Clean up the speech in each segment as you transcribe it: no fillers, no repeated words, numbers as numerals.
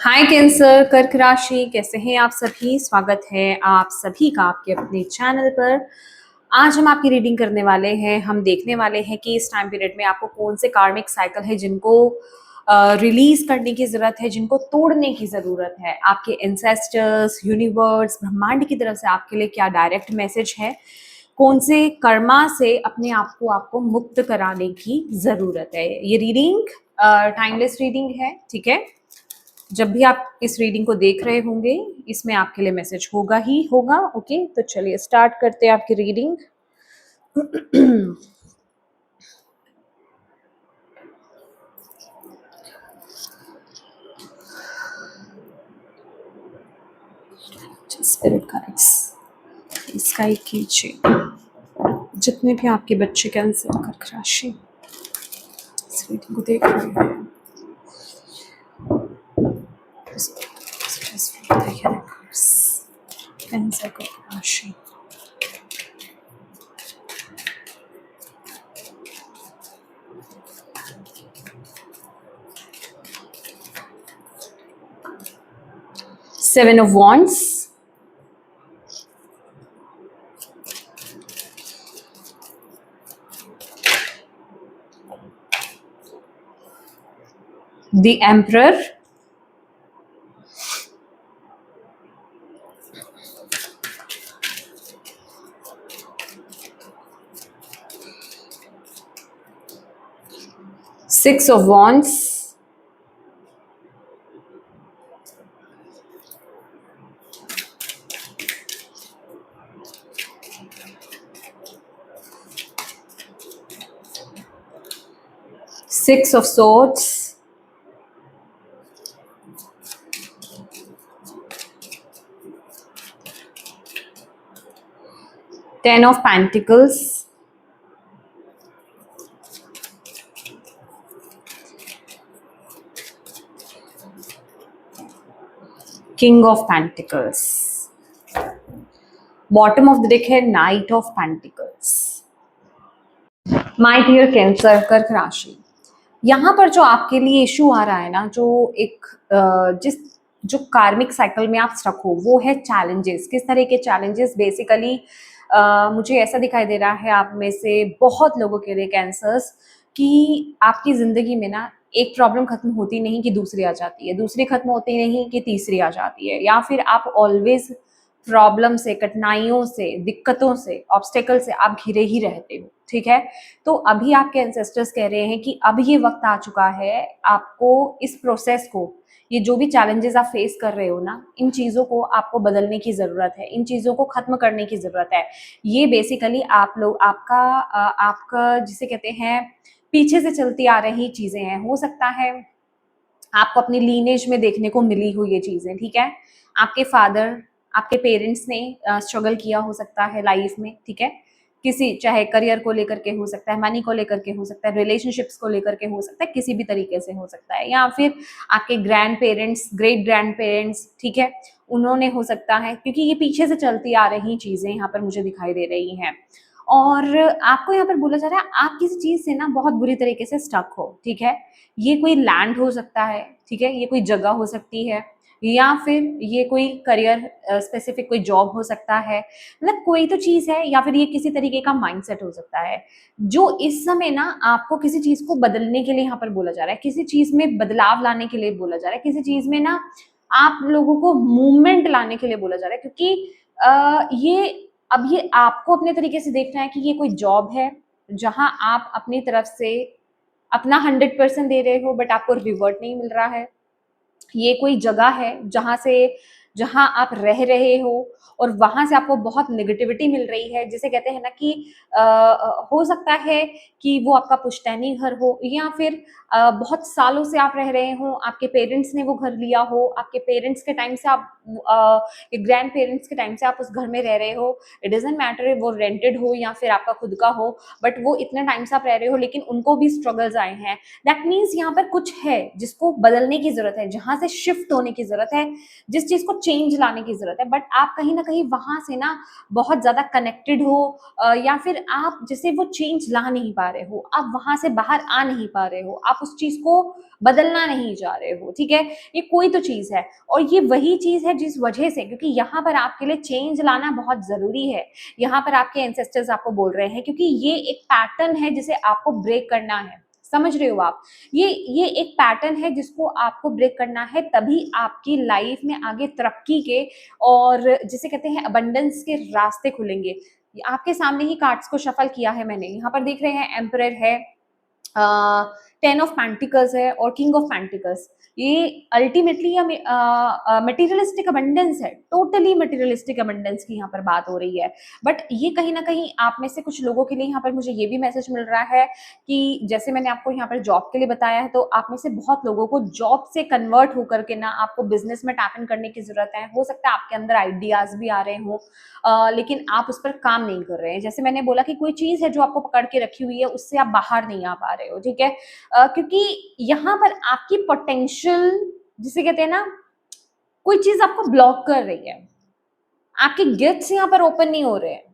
हाय cancer कर्क राशि, कैसे हैं आप सभी। स्वागत है आप सभी का आपके अपने चैनल पर। आज हम आपकी रीडिंग करने वाले हैं। हम देखने वाले हैं कि इस टाइम पीरियड में आपको कौन से कार्मिक साइकिल है जिनको रिलीज करने की जरूरत है, जिनको तोड़ने की जरूरत है। आपके एंसेस्टर्स, यूनिवर्स, ब्रह्मांड की तरफ से आपके लिए क्या डायरेक्ट मैसेज है, कौन से कर्मा से अपने आप को आपको मुक्त कराने की जरूरत है। ये रीडिंग टाइमलेस रीडिंग है, ठीक है। जब भी आप इस रीडिंग को देख रहे होंगे, इसमें आपके लिए मैसेज होगा ही होगा। ओके, तो चलिए स्टार्ट करते हैं आपकी रीडिंग। स्पिरिट गाइड्स, इसका एक कीजिए। जितने भी आपके बच्चे कैंसर कर्क राशि इस रीडिंग को देख रहे हैं, कैंसर कर्क राशि, seven of wands, the emperor, six of wands, six of swords, ten of pentacles, king of pentacles, bottom of the deck है knight of pentacles। My dear Cancer कर्क राशि, यहाँ पर जो आपके लिए इशू आ रहा है ना, जो एक जिस जो कार्मिक साइकिल में आप स्टक हो, वो है चैलेंजेस। किस तरह के चैलेंजेस? बेसिकली मुझे ऐसा दिखाई दे रहा है आप में से बहुत लोगों के लिए कैंसर्स, कि आपकी जिंदगी में ना एक प्रॉब्लम खत्म होती नहीं कि दूसरी आ जाती है, दूसरी खत्म होती नहीं कि तीसरी आ जाती है, या फिर आप ऑलवेज प्रॉब्लम से, कठिनाइयों से, दिक्कतों से, ऑब्स्टेकल से आप घिरे ही रहते हो, ठीक है। तो अभी आपके एंसेस्टर्स कह रहे हैं कि अब ये वक्त आ चुका है आपको इस प्रोसेस को, ये जो भी चैलेंजेस आप फेस कर रहे हो ना, इन चीज़ों को आपको बदलने की ज़रूरत है, इन चीज़ों को ख़त्म करने की ज़रूरत है। ये बेसिकली आप लोग आपका जिसे कहते हैं पीछे से चलती आ रही चीज़ें हैं। हो सकता है आपको अपनी लीनेज में देखने को मिली हुई ये चीज़ें, ठीक है। आपके फादर, आपके पेरेंट्स ने स्ट्रगल किया हो सकता है लाइफ में, ठीक है। किसी, चाहे करियर को लेकर के हो सकता है, मनी को लेकर के हो सकता है, रिलेशनशिप्स को लेकर के हो सकता है, किसी भी तरीके से हो सकता है, या फिर आपके grand parents, great grand parents, ठीक है, उन्होंने हो सकता है, क्योंकि ये पीछे से चलती आ रही चीज़ें यहाँ पर मुझे दिखाई दे रही हैं। और आपको यहाँ पर बोला जा रहा है आप किसी चीज़ से ना बहुत बुरी तरीके से स्टक हो, ठीक है। ये कोई लैंड हो सकता है, ठीक है, ये कोई जगह हो सकती है, या फिर ये कोई करियर स्पेसिफिक कोई जॉब हो सकता है, मतलब कोई तो चीज़ है, या फिर ये किसी तरीके का माइंडसेट हो सकता है जो इस समय ना आपको किसी चीज़ को बदलने के लिए यहाँ पर बोला जा रहा है, किसी चीज़ में बदलाव लाने के लिए बोला जा रहा है, किसी चीज़ में ना आप लोगों को मूवमेंट लाने के लिए बोला जा रहा है, क्योंकि ये आपको अपने तरीके से देखना है कि ये कोई जॉब है जहाँ आप अपनी तरफ से अपना 100% दे रहे हो, बट आपको रिवर्ट नहीं मिल रहा है। ये कोई जगह है जहाँ आप रह रहे हो और वहाँ से आपको बहुत नेगेटिविटी मिल रही है, जिसे कहते हैं ना कि हो सकता है कि वो आपका पुश्तैनी घर हो, या फिर बहुत सालों से आप रह रहे हो, आपके पेरेंट्स ने वो घर लिया हो, आपके पेरेंट्स के टाइम से आप ग्रैंड पेरेंट्स के टाइम से आप उस घर में रह रहे हो। इट डजंट मैटर वो रेंटेड हो या फिर आपका खुद का हो, बट वो इतने टाइम से आप रह रहे हो, लेकिन उनको भी स्ट्रगल्स आए हैं। दैट मीन्स यहाँ पर कुछ है जिसको बदलने की जरूरत है, जहां से शिफ्ट होने की जरूरत है, जिस चीज को चेंज लाने की ज़रूरत है, बट आप कहीं न कहीं वहाँ से ना बहुत ज़्यादा कनेक्टेड हो, या फिर आप जैसे वो चेंज ला नहीं पा रहे हो, आप वहाँ से बाहर आ नहीं पा रहे हो, आप उस चीज़ को बदलना नहीं चाह रहे हो, ठीक है? ये कोई तो चीज़ है और ये वही चीज़ है जिस वजह से, क्योंकि यहाँ पर आपके लिए चेंज लाना बहुत ज़रूरी है। यहाँ पर आपके एंसेस्टर्स आपको बोल रहे हैं, क्योंकि ये एक पैटर्न है जिसे आपको ब्रेक करना है। समझ रहे हो आप? ये एक पैटर्न है जिसको आपको ब्रेक करना है, तभी आपकी लाइफ में आगे तरक्की के और जिसे कहते हैं अबंडेंस के रास्ते खुलेंगे। आपके सामने ही कार्ड्स को शफल किया है मैंने। यहाँ पर देख रहे हैं एम्परर है, 10 ऑफ पेंटिकल्स है और किंग ऑफ पेंटिकल्स। ये अल्टीमेटली मटेरियलिस्टिक अबंडेंस है, टोटली मटेरियलिस्टिक अबंडेंस की यहाँ पर बात हो रही है। बट ये कहीं ना कहीं आप में से कुछ लोगों के लिए यहाँ पर मुझे ये भी मैसेज मिल रहा है कि जैसे मैंने आपको यहाँ पर जॉब के लिए बताया है, तो आप में से बहुत लोगों को जॉब से कन्वर्ट होकर के ना आपको बिजनेस में टैप इन करने की जरूरत है। हो सकता है आपके अंदर आइडियाज भी आ रहे हों, लेकिन आप उस पर काम नहीं कर रहे हैं। जैसे मैंने बोला कि कोई चीज है जो आपको पकड़ के रखी हुई है, उससे आप बाहर नहीं आ पा रहे हो, ठीक है? क्योंकि यहाँ पर आपकी पोटेंशियल, जिसे कहते हैं ना, कोई चीज आपको ब्लॉक कर रही है। आपके गिफ्ट्स यहाँ पर ओपन नहीं हो रहे हैं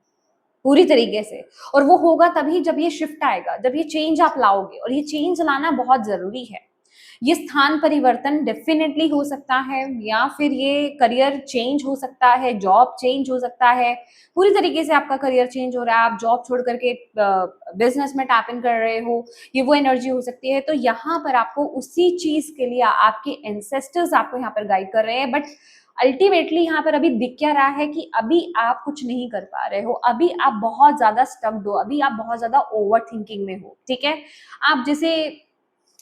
पूरी तरीके से, और वो होगा तभी जब ये शिफ्ट आएगा, जब ये चेंज आप लाओगे, और ये चेंज लाना बहुत जरूरी है। ये स्थान परिवर्तन डेफिनेटली हो सकता है, या फिर ये करियर चेंज हो सकता है, जॉब चेंज हो सकता है, पूरी तरीके से आपका करियर चेंज हो रहा है, आप जॉब छोड़ करके बिजनेस में टैप इन कर रहे हो, ये वो एनर्जी हो सकती है। तो यहाँ पर आपको उसी चीज के लिए आपके एंसेस्टर्स आपको यहाँ पर गाइड कर रहे हैं, बट अल्टीमेटली यहाँ पर अभी दिख क्या रहा है कि अभी आप कुछ नहीं कर पा रहे हो, अभी आप बहुत ज्यादा स्टक्ड हो, अभी आप बहुत ज्यादा ओवर थिंकिंग में हो, ठीक है? आप जैसे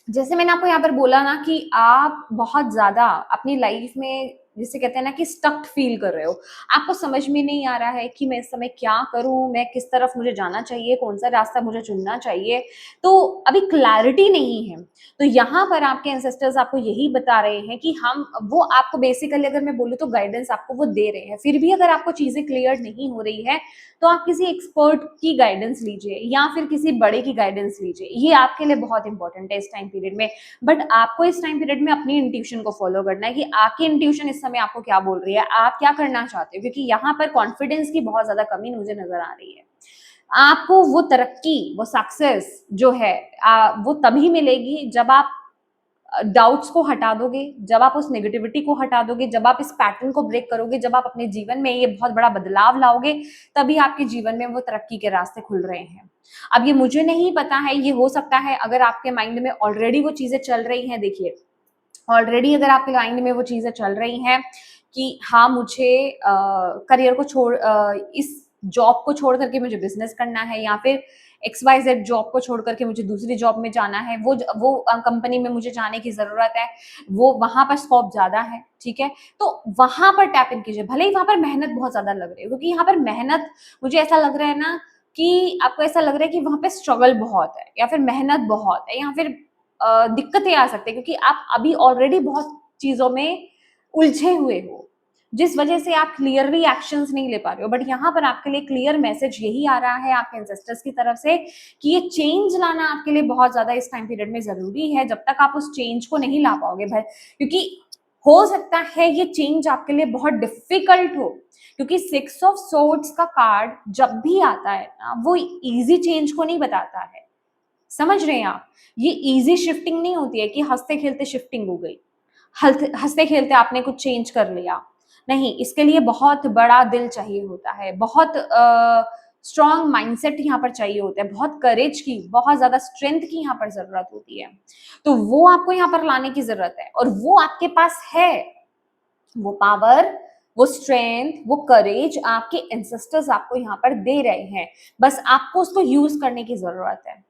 जैसे मैंने आपको यहाँ पर बोला ना कि आप बहुत ज्यादा अपनी लाइफ में, जिसे कहते हैं ना, कि स्टक्ड फील कर रहे हो, आपको समझ में नहीं आ रहा है कि मैं इस समय क्या करूं, मैं किस तरफ मुझे जाना चाहिए, कौन सा रास्ता मुझे चुनना चाहिए, तो अभी क्लैरिटी नहीं है। तो यहाँ पर आपके एंसेस्टर्स आपको यही बता रहे हैं कि हम, वो आपको बेसिकली अगर मैं बोलूँ तो गाइडेंस आपको वो दे रहे हैं। फिर भी अगर आपको चीजें क्लियर नहीं हो रही है, तो आप किसी एक्सपर्ट की गाइडेंस लीजिए या फिर किसी बड़े की गाइडेंस लीजिए, ये आपके लिए बहुत इंपॉर्टेंट है इस टाइम पीरियड में। बट आपको इस टाइम पीरियड में अपनी इंट्यूशन को फॉलो करना है कि आपकी इंट्यूशन इस समय आपको क्या बोल रही है, आप क्या करना चाहते हो, क्योंकि यहाँ पर कॉन्फिडेंस की बहुत ज्यादा कमी मुझे नजर आ रही है। आपको वो तरक्की, वो सक्सेस जो है, वो तभी मिलेगी जब आप डाउट्स को हटा दोगे, जब आप उस नेगेटिविटी को हटा दोगे, जब आप इस पैटर्न को ब्रेक करोगे, जब आप अपने जीवन में ये बहुत बड़ा बदलाव लाओगे, तभी आपके जीवन में वो तरक्की के रास्ते खुल रहे हैं। अब ये मुझे नहीं पता है, ये हो सकता है अगर आपके माइंड में ऑलरेडी वो चीजें चल रही हैं। देखिए, ऑलरेडी अगर आपके माइंड में वो चीजें चल रही हैं कि हाँ, मुझे करियर को छोड़, इस जॉब को छोड़ करके मुझे बिजनेस करना है, या फिर XYZ जॉब को छोड़ करके मुझे दूसरी जॉब में जाना है, वो कंपनी में मुझे जाने की जरूरत है, वो वहां पर स्कोप ज्यादा है, ठीक है? तो वहां पर टैप इन कीजिए, भले ही वहां पर मेहनत बहुत ज्यादा लग रही है, क्योंकि यहाँ पर मेहनत, मुझे ऐसा लग रहा है ना कि आपको ऐसा लग रहा है कि वहां पे स्ट्रगल बहुत है, या फिर मेहनत बहुत है, या फिर दिक्कतें आ सकती है, क्योंकि आप अभी ऑलरेडी बहुत चीजों में उलझे हुए हो, जिस वजह से आप क्लियरली एक्शंस नहीं ले पा रहे हो। बट यहाँ पर आपके लिए क्लियर मैसेज यही आ रहा है आपके एंसेस्टर्स की तरफ से कि ये चेंज लाना आपके लिए बहुत ज्यादा इस टाइम पीरियड में जरूरी है। जब तक आप उस चेंज को नहीं ला पाओगे भाई, क्योंकि हो सकता है ये चेंज आपके लिए बहुत डिफिकल्ट हो, क्योंकि 6 ऑफ सोर्ड्स का कार्ड जब भी आता है ना, वो इजी चेंज को नहीं बताता है। समझ रहे हैं आप? ये इजी शिफ्टिंग नहीं होती है कि हंसते खेलते शिफ्टिंग हो गई, हंसते खेलते आपने कुछ चेंज कर लिया। नहीं, इसके लिए बहुत बड़ा दिल चाहिए होता है, बहुत स्ट्रॉन्ग माइंडसेट यहाँ पर चाहिए होता है, बहुत करेज की, बहुत ज्यादा स्ट्रेंथ की यहाँ पर जरूरत होती है। तो वो आपको यहाँ पर लाने की जरूरत है, और वो आपके पास है। वो पावर, वो स्ट्रेंथ, वो करेज आपके एंसेस्टर्स आपको यहाँ पर दे रहे हैं, बस आपको उसको यूज करने की जरूरत है।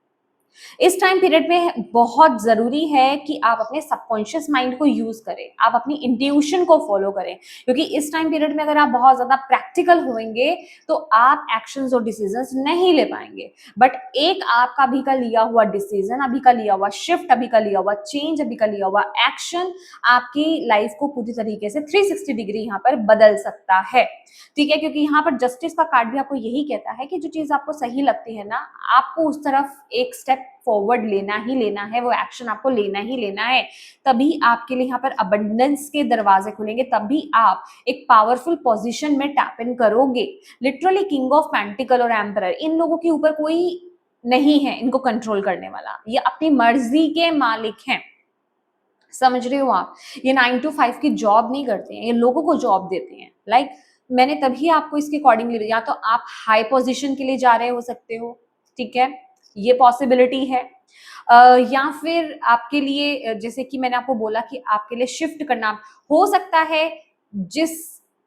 इस टाइम पीरियड में बहुत जरूरी है कि आप अपने सबकॉन्शियस माइंड को यूज करें, आप अपनी इंट्यूशन को फॉलो करें, क्योंकि इस टाइम पीरियड में अगर आप बहुत ज्यादा प्रैक्टिकल होंगे तो आप एक्शंस और डिसीजंस नहीं ले पाएंगे। बट एक आपका अभी का लिया हुआ डिसीजन, अभी का लिया हुआ शिफ्ट, अभी का लिया हुआ चेंज, अभी का लिया हुआ एक्शन आपकी लाइफ को पूरी तरीके से 360 डिग्री यहाँ पर बदल सकता है, ठीक है? क्योंकि यहाँ पर जस्टिस का कार्ड भी आपको यही कहता है कि जो चीज आपको सही लगती है ना, आपको उस तरफ एक स्टेप स्टेप फॉरवर्ड लेना ही लेना है, वो एक्शन आपको लेना ही लेना है, तभी आपके लिए यहाँ पर अबंडेंस के दरवाजे खुलेंगे, तभी आप एक पावरफुल पोजीशन में टैप इन करोगे। लिटरली किंग ऑफ पेंटिकल और एम्परर, इन लोगों के ऊपर कोई नहीं है इनको कंट्रोल करने वाला, ये अपनी मर्जी के मालिक हैं। समझ रहे हो आप? ये 9 to 5 की जॉब नहीं करते हैं, ये लोगों को जॉब देते हैं। लाइक मैंने तभी आपको इसके अकॉर्डिंगली, या तो आप हाई पोजीशन के लिए जा रहे हो सकते हो, ठीक है, ये पॉसिबिलिटी है, या फिर आपके लिए जैसे कि मैंने आपको बोला कि आपके लिए शिफ्ट करना हो सकता है, जिस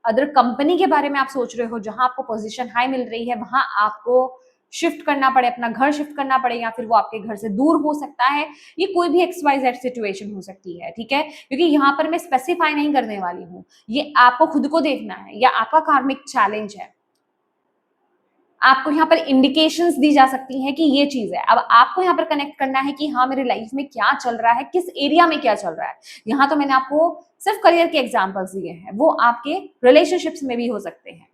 अदर कंपनी के बारे में आप सोच रहे हो जहां आपको पोजीशन हाई मिल रही है वहां आपको शिफ्ट करना पड़े, अपना घर शिफ्ट करना पड़े, या फिर वो आपके घर से दूर हो सकता है। ये कोई भी XYZ सिचुएशन हो सकती है, ठीक है, क्योंकि यहाँ पर मैं स्पेसिफाई नहीं करने वाली हूँ, ये आपको खुद को देखना है, या आपका कार्मिक चैलेंज है। आपको यहाँ पर इंडिकेशंस दी जा सकती हैं कि ये चीज है। अब आपको यहाँ पर कनेक्ट करना है कि हाँ मेरे लाइफ में क्या चल रहा है, किस एरिया में क्या चल रहा है। यहाँ तो मैंने आपको सिर्फ करियर के एग्जाम्पल्स दिए हैं, वो आपके रिलेशनशिप्स में भी हो सकते हैं।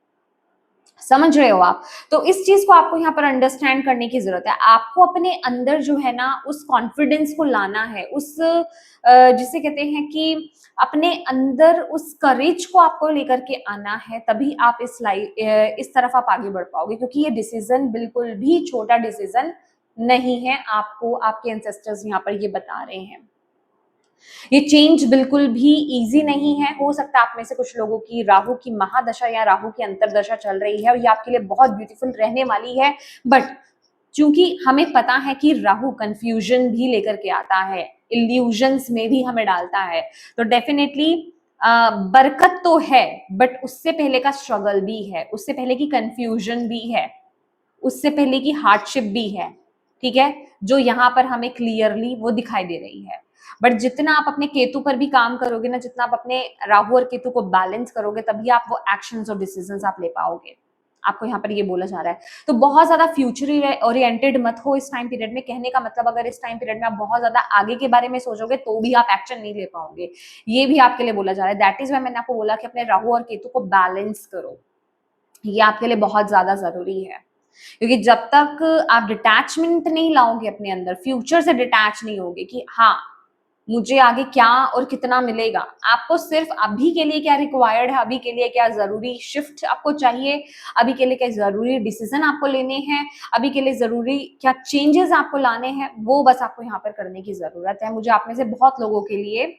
समझ रहे हो आप? तो इस चीज को आपको यहाँ पर अंडरस्टैंड करने की जरूरत है। आपको अपने अंदर जो है ना उस कॉन्फिडेंस को लाना है, उस जिसे कहते हैं कि अपने अंदर उस करेज को आपको लेकर के आना है, तभी आप इस तरफ आप आगे बढ़ पाओगे, क्योंकि ये डिसीजन बिल्कुल भी छोटा डिसीजन नहीं है। आपको आपके एंसेस्टर्स यहाँ पर ये बता रहे हैं। ये चेंज बिल्कुल भी इजी नहीं है। हो सकता है आप में से कुछ लोगों की राहु की महादशा या राहु की अंतरदशा चल रही है और ये आपके लिए बहुत ब्यूटीफुल रहने वाली है, बट क्योंकि हमें पता है कि राहु कंफ्यूजन भी लेकर के आता है, इल्यूजन्स में भी हमें डालता है, तो डेफिनेटली बरकत तो है, बट उससे पहले का स्ट्रगल भी है, उससे पहले की कंफ्यूजन भी है, उससे पहले की हार्डशिप भी है, ठीक है, जो यहाँ पर हमें क्लियरली वो दिखाई दे रही है। बट जितना आप अपने केतु पर भी काम करोगे ना, जितना आप अपने राहु और केतु को बैलेंस करोगे, तभी आप वो एक्शंस और डिसीजंस आप ले पाओगे। आपको यहाँ पर ये बोला जा रहा है। तो बहुत ज्यादा फ्यूचर ओरिएंटेड मत हो इस टाइम पीरियड में। कहने का मतलब, अगर इस टाइम पीरियड में आप बहुत ज्यादा आगे के बारे में सोचोगे तो भी आप एक्शन नहीं ले पाओगे, ये भी आपके लिए बोला जा रहा है। दैट इज वाई मैंने आपको बोला कि अपने राहु और केतु को बैलेंस करो, ये आपके लिए बहुत ज्यादा जरूरी है। क्योंकि जब तक आप डिटैचमेंट नहीं लाओगे अपने अंदर, फ्यूचर से डिटैच नहीं होगे कि हाँ मुझे आगे क्या और कितना मिलेगा, आपको सिर्फ अभी के लिए क्या रिक्वायर्ड है, अभी के लिए क्या जरूरी शिफ्ट आपको चाहिए, अभी के लिए क्या जरूरी डिसीजन आपको लेने हैं, अभी के लिए जरूरी क्या चेंजेस आपको लाने हैं, वो बस आपको यहाँ पर करने की जरूरत है। मुझे आप में से बहुत लोगों के लिए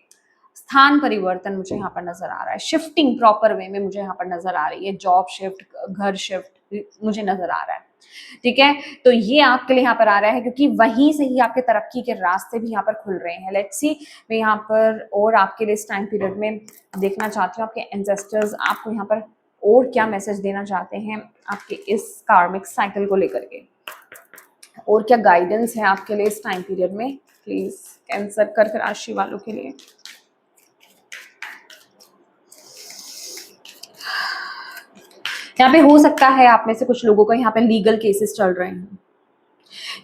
स्थान परिवर्तन मुझे यहाँ पर नजर आ रहा है, शिफ्टिंग प्रॉपर वे में मुझे यहाँ पर नजर आ रही है, जॉब शिफ्ट, घर शिफ्ट मुझे नजर आ रहा है, ठीक है। तो ये आपके लिए यहाँ पर आ रहा है, क्योंकि वहीं से ही आपके तरक्की के रास्ते भी यहाँ पर खुल रहे हैं। लेट्स सी, मैं यहाँ पर और आपके लिए इस टाइम पीरियड में देखना चाहती हूँ आपके एंसेस्टर्स आपको यहाँ पर और क्या मैसेज देना चाहते हैं आपके इस कार्मिक साइकिल को लेकर के, और क्या गाइडेंस है आपके लिए इस टाइम पीरियड में। प्लीज कैंसर कर्क राशि वालों के लिए यहाँ पे हो सकता है आप में से कुछ लोगों का यहाँ पे लीगल केसेस चल रहे हैं।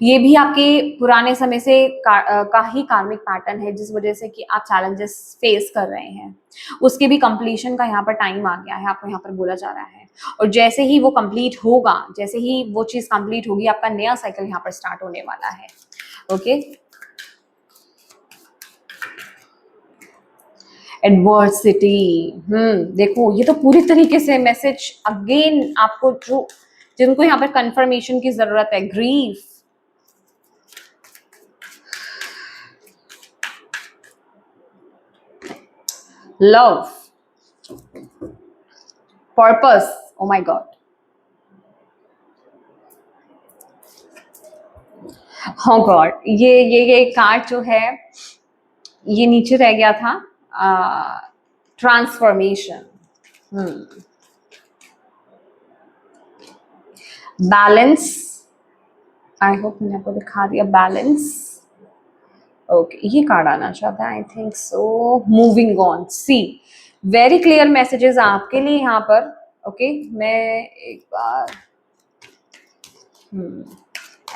ये भी आपके पुराने समय से का ही कार्मिक पैटर्न है, जिस वजह से कि आप चैलेंजेस फेस कर रहे हैं, उसके भी कंप्लीशन का यहाँ पर टाइम आ गया है, आपको यहाँ पर बोला जा रहा है। और जैसे ही वो कंप्लीट होगा, जैसे ही वो चीज कंप्लीट होगी, आपका नया साइकिल यहाँ पर स्टार्ट होने वाला है। ओके, एडवर्सिटी, देखो ये तो पूरी तरीके से मैसेज अगेन आपको, जो जिनको यहाँ पर कंफर्मेशन की जरूरत है, grief, love, purpose, oh my God, oh God, ये कार्ड जो है ये नीचे रह गया था, ट्रांसफॉर्मेशन, बैलेंस, आई होप मैंने आपको दिखा दिया बैलेंस। ओके, ये कार्ड आना चाहता है, I think so, moving on. See, very clear messages आपके लिए यहाँ पर। ओके, मैं एक बार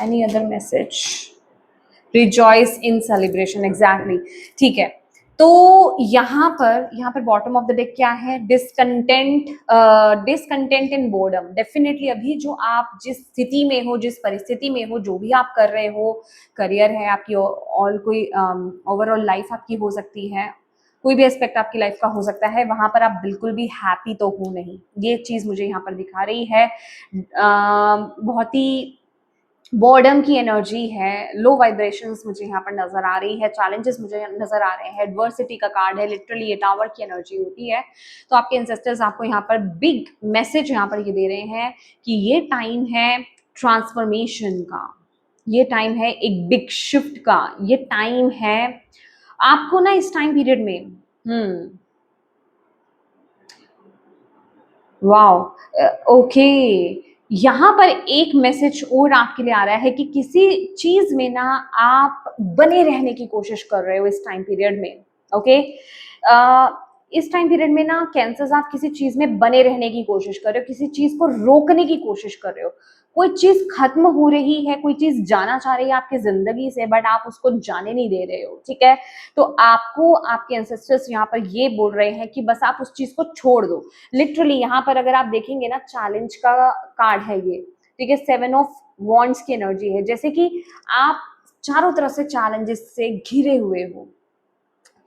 any other message, rejoice in celebration, exactly, ठीक है। तो यहाँ पर बॉटम ऑफ द डेक क्या है? डिसकंटेंट इन बोर्डम। डेफिनेटली अभी जो आप जिस स्थिति में हो, जिस परिस्थिति में हो, जो भी आप कर रहे हो, करियर है आपकी, ऑल कोई ओवरऑल लाइफ आपकी हो सकती है, कोई भी एस्पेक्ट आपकी लाइफ का हो सकता है, वहां पर आप बिल्कुल भी हैप्पी तो हो नहीं। ये चीज मुझे यहाँ पर दिखा रही है। बहुत ही बॉर्डम की एनर्जी है, लो वाइब्रेशंस मुझे यहाँ पर नजर आ रही है, चैलेंजेस मुझे नजर आ रहे हैं, एडवर्सिटी का कार्ड है, लिटरली ये टावर की एनर्जी होती है। तो आपके एंसेस्टर्स आपको यहाँ पर बिग मैसेज यहाँ पर ये दे रहे हैं कि ये टाइम है ट्रांसफॉर्मेशन का, ये टाइम है एक बिग शिफ्ट का, ये टाइम है आपको ना इस टाइम पीरियड में वाओ, ओके, यहाँ पर एक मैसेज और आपके लिए आ रहा है कि किसी चीज में ना आप बने रहने की कोशिश कर रहे हो इस टाइम पीरियड में। ओके, इस टाइम पीरियड में ना कैंसर्स आप किसी चीज में बने रहने की कोशिश कर रहे हो, किसी चीज को रोकने की कोशिश कर रहे हो, कोई चीज खत्म हो रही है, कोई चीज जाना चाह रही है आपकी जिंदगी से, बट आप उसको जाने नहीं दे रहे हो। ठीक है, तो आपको आपके एंसेस्टर्स यहाँ पर ये बोल रहे हैं कि बस आप उस चीज को छोड़ दो। लिटरली यहाँ पर अगर आप देखेंगे ना, चैलेंज का कार्ड है ये। ठीक है, 7 ऑफ वॉन्ड्स की एनर्जी है, जैसे कि आप चारों तरफ से चैलेंजेस से घिरे हुए हो,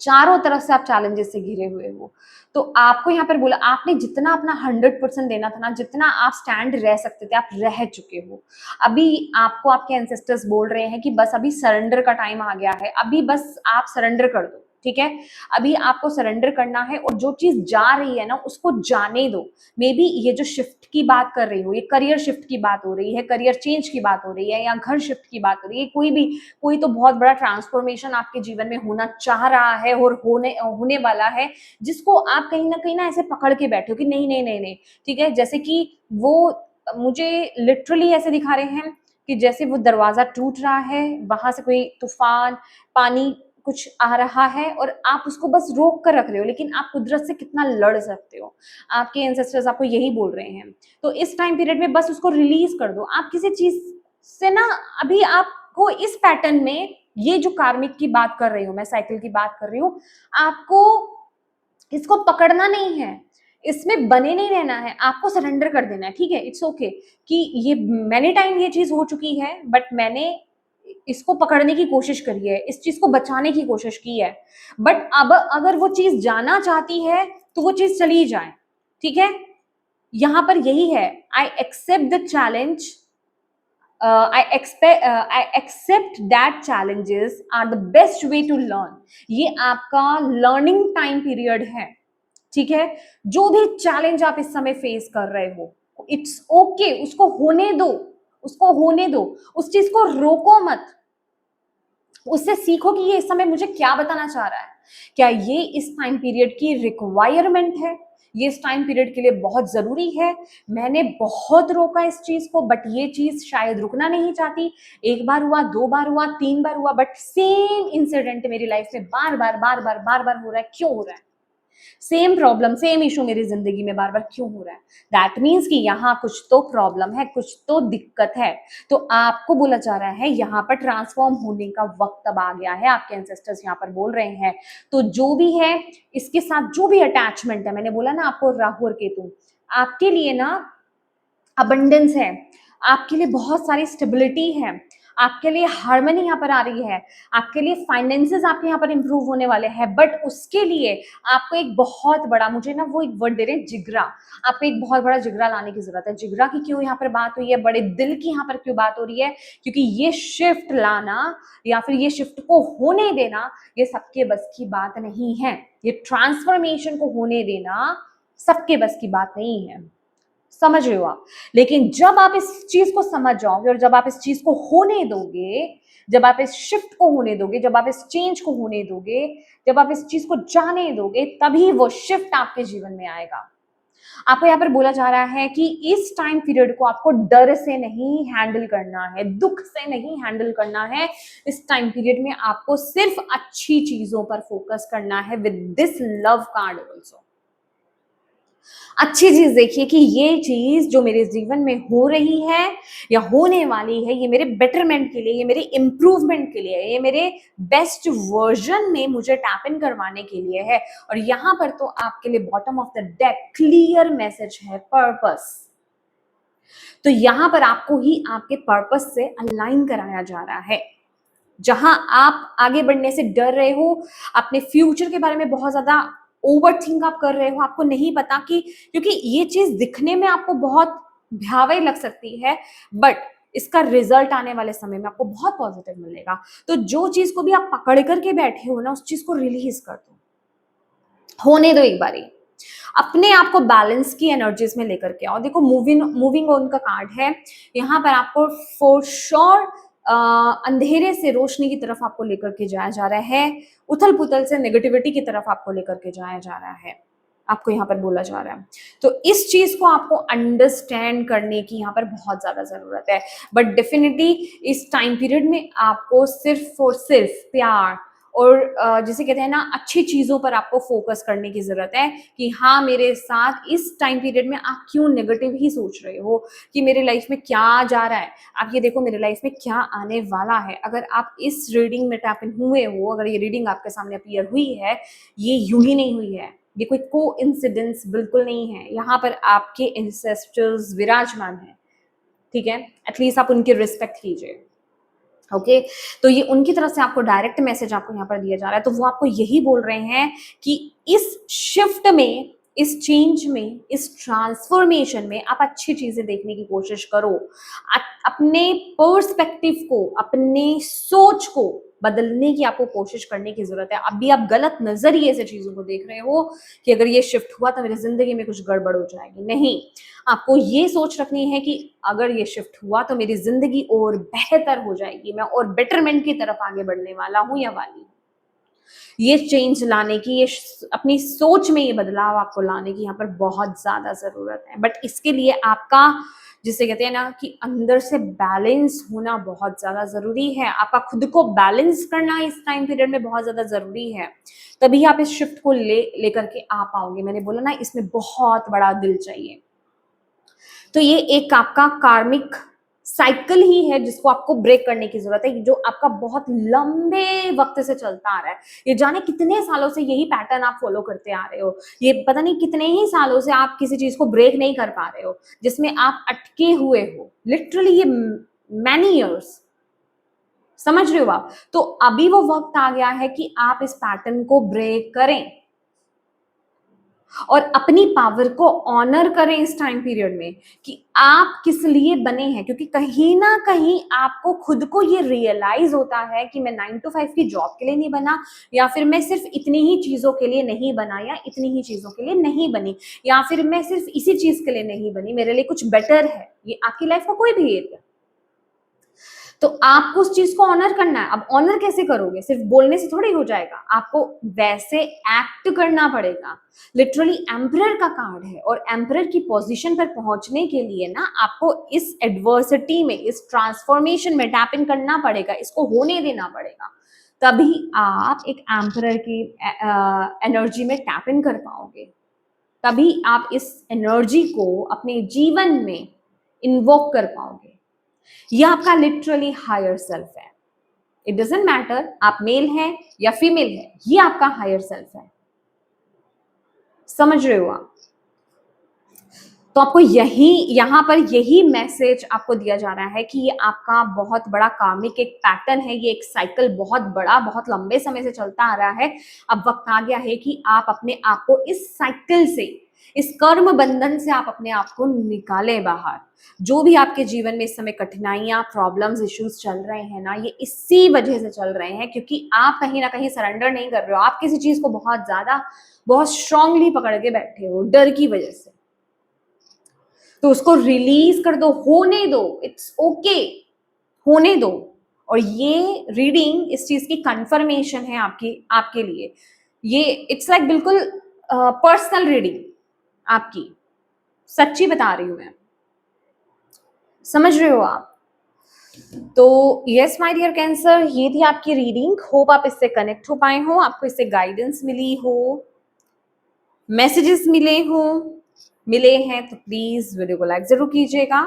चारों तरफ से आप चैलेंजेस से घिरे हुए हो। तो आपको यहाँ पर बोला, आपने जितना अपना 100% देना था ना, जितना आप स्टैंड रह सकते थे, आप रह चुके हो। अभी आपको आपके एंसेस्टर्स बोल रहे हैं कि बस अभी सरेंडर का टाइम आ गया है, अभी बस आप सरेंडर कर दो। ठीक है, अभी आपको सरेंडर करना है, और जो चीज जा रही है ना उसको जाने दो। मे बी ये जो शिफ्ट की बात कर रही हो, ये करियर शिफ्ट की बात हो रही है, करियर चेंज की बात हो रही है, या घर शिफ्ट की बात हो रही है, कोई तो बहुत बड़ा ट्रांसफॉर्मेशन आपके जीवन में होना चाह रहा है और होने वाला है, जिसको आप कहीं ना ऐसे पकड़ के बैठे हो कि नहीं नहीं नहीं नहीं। ठीक है, जैसे कि वो मुझे लिटरली ऐसे दिखा रहे हैं कि जैसे वो दरवाजा टूट रहा है, वहां से कोई तूफान, पानी कुछ आ रहा है, और आप उसको बस रोक कर रख रहे हो, लेकिन आप कुदरत से कितना लड़ सकते हो। आपके एंसेस्टर्स आपको यही बोल रहे हैं। तो इस टाइम पीरियड में बस उसको रिलीज कर दो। आप किसी चीज से ना, अभी आपको इस पैटर्न में, ये जो कार्मिक की बात कर रही हूँ मैं, साइकिल की बात कर रही हूँ, आपको इसको पकड़ना नहीं है, इसमें बने नहीं रहना है, आपको सरेंडर कर देना है। ठीक है, इट्स ओके कि ये मैनी टाइम ये चीज हो चुकी है, बट मैंने इसको पकड़ने की कोशिश करी है, इस चीज को बचाने की कोशिश की है, बट अब अगर वो चीज जाना चाहती है तो वो चीज चली जाए। ठीक है, यहां पर यही है, I accept the challenge, I accept that challenges are the best way to learn। ये आपका लर्निंग टाइम पीरियड है। ठीक है, जो भी चैलेंज आप इस समय फेस कर रहे हो, इट्स ओके, उसको होने दो, उसको होने दो, उस चीज को रोको मत, उससे सीखो कि ये इस समय मुझे क्या बताना चाह रहा है। क्या ये इस टाइम पीरियड की रिक्वायरमेंट है, ये इस टाइम पीरियड के लिए बहुत जरूरी है। मैंने बहुत रोका इस चीज को, बट ये चीज शायद रुकना नहीं चाहती। एक बार हुआ, 2 बार हुआ, 3 बार हुआ, बट सेम इंसिडेंट मेरी लाइफ में बार बार बार बार बार बार हो रहा है। क्यों हो रहा है? सेम प्रॉब्लम, सेम इशू मेरी जिंदगी में बार बार क्यों हो रहा है? दैट मीन्स कि यहाँ कुछ तो प्रॉब्लम है, कुछ तो दिक्कत है। तो आपको बोला जा रहा है यहाँ पर ट्रांसफॉर्म होने का वक्त अब आ गया है, आपके एंसेस्टर्स यहाँ पर बोल रहे हैं। तो जो भी है, इसके साथ जो भी अटैचमेंट है, मैंने बोला ना आपको राहु और केतु आपके लिए ना अबंडेंस है, आपके लिए बहुत सारी स्टेबिलिटी है, आपके लिए हार्मनी यहाँ पर आ रही है, आपके लिए फाइनेंसेस आपके यहाँ पर इंप्रूव होने वाले हैं। बट उसके लिए आपको एक बहुत बड़ा, मुझे ना वो एक वर्ड दे रहे हैं, जिगरा। आपको एक बहुत बड़ा जिगरा लाने की जरूरत है। जिगरा की क्यों यहाँ पर बात हुई है, बड़े दिल की यहाँ पर क्यों बात हो रही है? क्योंकि ये शिफ्ट लाना या फिर ये शिफ्ट को होने देना, ये सबके बस की बात नहीं है। ये ट्रांसफॉर्मेशन को होने देना सबके बस की बात नहीं है, समझ रहे हो आप? लेकिन जब आप इस चीज को समझ जाओगे और जब आप इस चीज को होने दोगे, जब आप इस शिफ्ट को होने दोगे, जब आप इस चेंज को होने दोगे, जब आप इस चीज को जाने दोगे, तभी वो शिफ्ट आपके जीवन में आएगा। आपको यहाँ पर बोला जा रहा है कि इस टाइम पीरियड को आपको डर से नहीं हैंडल करना है, दुख से नहीं हैंडल करना है। इस टाइम पीरियड में आपको सिर्फ अच्छी चीजों पर फोकस करना है, with this love card also. अच्छी चीज देखिए कि ये चीज जो मेरे जीवन में हो रही है या होने वाली है, ये मेरे बेटरमेंट के लिए, ये मेरे इम्प्रूवमेंट के लिए है, ये मेरे बेस्ट वर्जन में मुझे टैप इन करवाने के लिए है। और यहाँ पर तो आपके लिए bottom of the deck clear message है, पर्पस। तो यहाँ पर आपको ही आपके पर्पस से अलाइन कराया जा रहा है। जहां आप आगे बढ़ने से डर रहे हो, अपने फ्यूचर के बारे में बहुत ज्यादा ओवर थिंक आप कर रहे हो, आपको नहीं पता कि, क्योंकि ये चीज दिखने में आपको बहुत भयावह लग सकती है, बट इसका रिजल्ट आने वाले समय में आपको बहुत पॉजिटिव मिलेगा। तो जो चीज को भी आप पकड़ करके बैठे हो ना, उस चीज को रिलीज कर दो, होने दो एक बारी। अपने आप को बैलेंस की एनर्जीज में लेकर के आओ। देखो, मूविंग ऑन का कार्ड है, यहाँ पर आपको फॉर श्योर अंधेरे से रोशनी की तरफ आपको लेकर के जाया जा रहा है, उथल पुथल से नेगेटिविटी की तरफ आपको लेकर के जाया जा रहा है, आपको यहाँ पर बोला जा रहा है। तो इस चीज को आपको अंडरस्टैंड करने की यहाँ पर बहुत ज्यादा जरूरत है। बट डेफिनेटली इस टाइम पीरियड में आपको सिर्फ और सिर्फ प्यार और जिसे कहते हैं ना, अच्छी चीजों पर आपको फोकस करने की जरूरत है कि हाँ, मेरे साथ इस टाइम पीरियड में आप क्यों नेगेटिव ही सोच रहे हो कि मेरे लाइफ में क्या जा रहा है। आप ये देखो, मेरे लाइफ में क्या आने वाला है। अगर आप इस रीडिंग में टैप इन हुए हो, अगर ये रीडिंग आपके सामने अपीयर हुई है, ये यूं ही नहीं हुई है, ये कोई कोइंसिडेंस बिल्कुल नहीं है। यहाँ पर आपके एंसेस्टर्स विराजमान है, ठीक है, एटलीस्ट आप उनकी रिस्पेक्ट कीजिए। ओके, तो ये उनकी तरफ से आपको डायरेक्ट मैसेज आपको यहाँ पर दिया जा रहा है। तो वो आपको यही बोल रहे हैं कि इस शिफ्ट में, इस चेंज में, इस ट्रांसफॉर्मेशन में आप अच्छी चीजें देखने की कोशिश करो। अपने पर्सपेक्टिव को, अपने सोच को बदलने की आपको कोशिश करने की जरूरत है। अभी आप गलत नजरिए से चीजों को देख रहे हो कि अगर ये शिफ्ट हुआ तो मेरी जिंदगी में कुछ गड़बड़ हो जाएगी। नहीं, आपको ये सोच रखनी है कि अगर ये शिफ्ट हुआ तो मेरी जिंदगी और बेहतर हो जाएगी, मैं और बेटरमेंट की तरफ आगे बढ़ने वाला हूं या वाली हूं। ये चेंज लाने की, ये अपनी सोच में ये बदलाव आपको लाने की यहाँ पर बहुत ज्यादा जरूरत है। बट इसके लिए आपका, जिसे कहते हैं ना, कि अंदर से बैलेंस होना बहुत ज्यादा जरूरी है। आपका खुद को बैलेंस करना इस टाइम पीरियड में बहुत ज्यादा जरूरी है, तभी आप इस शिफ्ट को लेकर के आ पाओगे। मैंने बोला ना, इसमें बहुत बड़ा दिल चाहिए। तो ये एक आपका कार्मिक साइकिल ही है जिसको आपको ब्रेक करने की जरूरत है, जो आपका बहुत लंबे वक्त से चलता आ रहा है। ये जाने कितने सालों से यही पैटर्न आप फॉलो करते आ रहे हो, ये पता नहीं कितने ही सालों से आप किसी चीज को ब्रेक नहीं कर पा रहे हो, जिसमें आप अटके हुए हो, लिटरली ये मैनी ईयर्स। समझ रहे हो आप? तो अभी वो वक्त आ गया है कि आप इस पैटर्न को ब्रेक करें और अपनी पावर को ऑनर करें इस टाइम पीरियड में, कि आप किस लिए बने हैं। क्योंकि कहीं ना कहीं आपको खुद को ये रियलाइज होता है कि मैं 9 to 5 की जॉब के लिए नहीं बना, या फिर मैं सिर्फ इतनी ही चीजों के लिए नहीं बना, या इतनी ही चीजों के लिए नहीं बनी, या फिर मैं सिर्फ इसी चीज के लिए नहीं बनी, मेरे लिए कुछ बेटर है। ये आपकी लाइफ का कोई भी एरिया, तो आपको उस चीज को ऑनर करना है। अब ऑनर कैसे करोगे? सिर्फ बोलने से थोड़ी हो जाएगा, आपको वैसे एक्ट करना पड़ेगा। लिटरली एम्परर का कार्ड है, और एम्परर की पोजीशन पर पहुंचने के लिए ना आपको इस एडवर्सिटी में, इस ट्रांसफॉर्मेशन में टैप इन करना पड़ेगा, इसको होने देना पड़ेगा, तभी आप एक एम्परर की एनर्जी में टैप इन कर पाओगे। तभी आप इस एनर्जी को अपने जीवन में इन्वोक कर पाओगे। ये आपका लिटरली हायर सेल्फ है। इट डजेंट मैटर आप मेल हैं या फीमेल है, ये आपका हायर सेल्फ है। समझ रहे हो आप? तो आपको यहां पर यही मैसेज आपको दिया जा रहा है कि ये आपका बहुत बड़ा कार्मिक एक पैटर्न है, ये एक साइकिल बहुत बड़ा, बहुत लंबे समय से चलता आ रहा है। अब वक्त आ गया है कि आप अपने आप को इस साइकिल से, इस कर्म बंधन से आप अपने आप को निकालें बाहर। जो भी आपके जीवन में इस समय कठिनाइयां, प्रॉब्लम्स, इश्यूज चल रहे हैं ना, ये इसी वजह से चल रहे हैं क्योंकि आप कहीं ना कहीं सरेंडर नहीं कर रहे हो। आप किसी चीज को बहुत ज्यादा, बहुत स्ट्रांगली पकड़ के बैठे हो डर की वजह से। तो उसको रिलीज कर दो, होने दो, इट्स ओके, होने दो। और ये रीडिंग इस चीज की कंफर्मेशन है आपके लिए। ये इट्स लाइक बिल्कुल पर्सनल रीडिंग आपकी, सच्ची बता रही हूं मैं। समझ रहे हो आप? तो यस माय डियर कैंसर, ये थी आपकी रीडिंग। होप आप इससे कनेक्ट हो पाए हो, आपको इससे गाइडेंस मिली हो, मैसेजेस मिले हो। मिले हैं तो प्लीज वीडियो को लाइक जरूर कीजिएगा।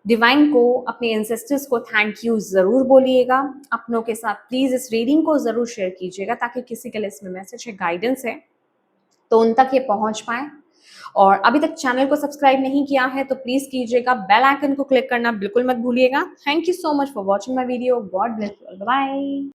डिवाइन को, अपने एंसेस्टर्स को थैंक यू जरूर बोलिएगा। अपनों के साथ प्लीज इस रीडिंग को जरूर शेयर कीजिएगा ताकि किसी के लिए इसमें मैसेज है, गाइडेंस है, तो उन तक ये पहुंच पाए। और अभी तक चैनल को सब्सक्राइब नहीं किया है तो प्लीज कीजिएगा, बेल आइकन को क्लिक करना बिल्कुल मत भूलिएगा। Thank you so much for watching my video. God bless you, bye.